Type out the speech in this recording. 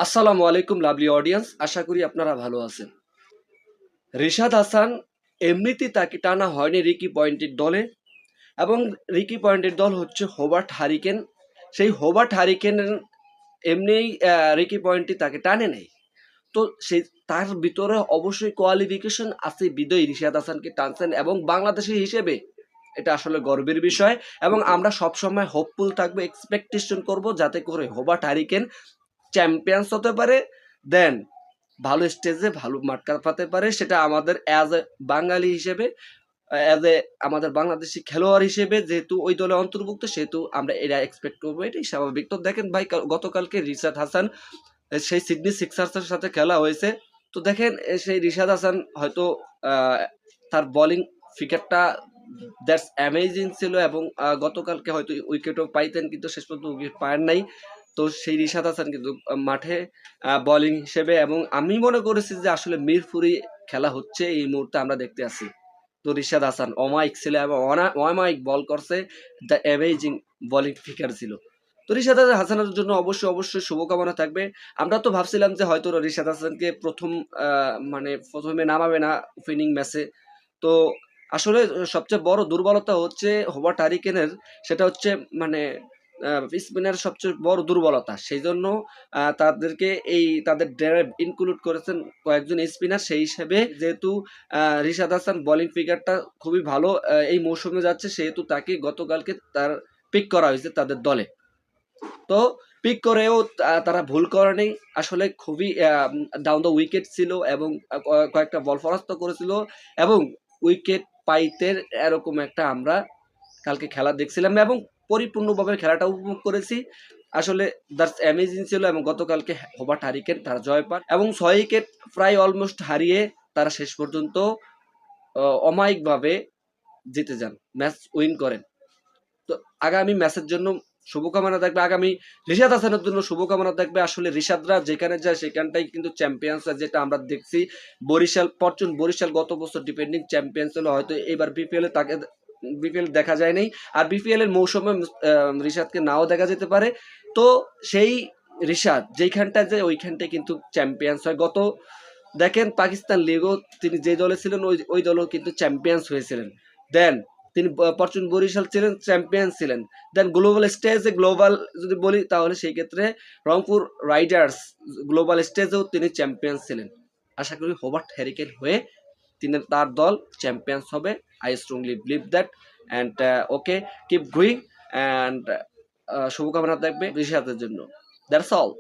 আসসালামু আলাইকুম lovely audience, আশা করি আপনারা ভালো আছেন। রিশাদ হাসান এমনিতেই তাকে টানা হয়নি রিকি পয়েন্টের দলে, এবং রিকি পয়েন্টের দল হচ্ছে হোবার্ট হারিকেন। সেই হোবার্ট হারিকেন এমনিই রিকি পয়েন্টটি তাকে টানে নেই। তো সেই তার ভিতরে অবশ্যই কোয়ালিফিকেশন আছে বিদয়ী রিশাদ হাসানকে টানছেন, এবং বাংলাদেশি হিসেবে এটা আসলে গর্বের বিষয়। এবং আমরা সবসময় হোপফুল থাকবো, এক্সপেকটেশন করব যাতে করে হোবার্ট হারিকেন চ্যাম্পিয়ন্স হতে পারে, দেন ভালো স্টেজে ভালো মাঠ কাঁপাতে পারে। সেটা আমাদের অ্যাজ এ বাঙালি হিসেবে, অ্যাজ এ আমাদের বাংলাদেশি খেলোয়াড় হিসেবে যেহেতু ওই দলে অন্তর্ভুক্ত, সেহেতু আমরা এটা এক্সপেক্ট করবো, এটাই স্বাভাবিক। তো দেখেন ভাই, গতকালকে রিশাদ হাসান সেই সিডনি সিক্সার্সের সাথে খেলা হয়েছে। তো দেখেন সেই রিশাদ হাসান হয়তো তার বোলিং ফিগারটা দ্যাটস অ্যামেজিং ছিল, এবং গতকালকে হয়তো উইকেটও পাইতেন, কিন্তু শেষ পর্যন্ত উইকেট পায় নাই। তো সেই রিশাদ হাসান কিন্তু মাঠে বোলিং হিসেবে, এবং আমি মনে করেছি যে আসলে মিরপুরি খেলা হচ্ছে এই মুহূর্তে আমরা দেখতে আছি। তো রিশাদ হাসান অমায়িক ছিল এবং অমায়িক বল করছে, দ্য অ্যামেজিং বোলিং ফিগার ছিল। তো রিশাদ হাসানের জন্য অবশ্যই শুভকামনা থাকবে। আমরা তো ভাবছিলাম যে হয়তো রিশাদ হাসানকে প্রথমে নামাবে না ওপেনিং ম্যাচে। তো আসলে সবচেয়ে বড় দুর্বলতা হচ্ছে হোবার্ট হারিকেনের, সেটা হচ্ছে মানে স্পিনার সবচেয়ে বড় দুর্বলতা। সেই জন্য তাদেরকে তাদের ড্রাইভ ইনক্লুড করেছেন কয়েকজন স্পিনার। সেই হিসেবে যেহেতু রিশাদ হাসান বোলিং ফিগারটা খুবই ভালো এই মৌসুমে যাচ্ছে, সেহেতু তাকে গতকালকে তার পিক করা হয়েছে তাদের দলে। তো পিক করেও তারা ভুল করেনি। আসলে খুবই ডাউন দ্য উইকেট ছিল, এবং কয়েকটা বল পরাস্ত করেছিল, এবং উইকেট পাইতে এরকম একটা আমরা কালকে খেলা দেখছিলাম, এবং পরিপূর্ণভাবে খেলাটা উপভোগ করেছি। আসলে দ্যাটস অ্যামেজিং ছিল, এবং গতকালকে হোবার্ট হারিকেন তারা জয় পান, এবং 6 উইকেট প্রায় অলমোস্ট হারিয়ে তারা শেষ পর্যন্ত অমায়িকভাবে জিতে যান, ম্যাচ উইন করেন। তো আগামী ম্যাচের জন্য শুভকামনা থাকবে, আগামী রিশাদ হাসানের জন্য শুভকামনা থাকবে। আসলে রিশাদরা যেখানে যায় সেখানটাই কিন্তু চ্যাম্পিয়ন্স, যেটা আমরা দেখছি বরিশাল গত বছর ডিফেন্ডিং চ্যাম্পিয়ন্স হলো, হয়তো এবার বিপিএল দেখা যায় নাই, আর বিপিএল এর মৌসুমে রিশাদকে নাও দেখা যেতে পারে। তো সেই রিশাদ যেইখানটায় যায় ওইখানটায় কিন্তু চ্যাম্পিয়ন্স হয়। দেখেন পাকিস্তান লিগও তিনি যে দলে ছিলেন ওই দলও কিন্তু চ্যাম্পিয়ন্স হয়েছিলেন। দেন তিনি ফরচুন বরিশাল ছিলেন, চ্যাম্পিয়ন ছিলেন। দেন গ্লোবাল যদি বলি তাহলে সেই ক্ষেত্রে রংপুর রাইডার্স গ্লোবাল স্টেজেও তিনি চ্যাম্পিয়ন ছিলেন। আশা করি হোবার্ট হ্যারিকেন হয়ে তার দল চ্যাম্পিয়ন্স হবে। I strongly believe that. And okay, keep going, and শুভকামনা থাকবে ঋষাদের জন্য। That's all.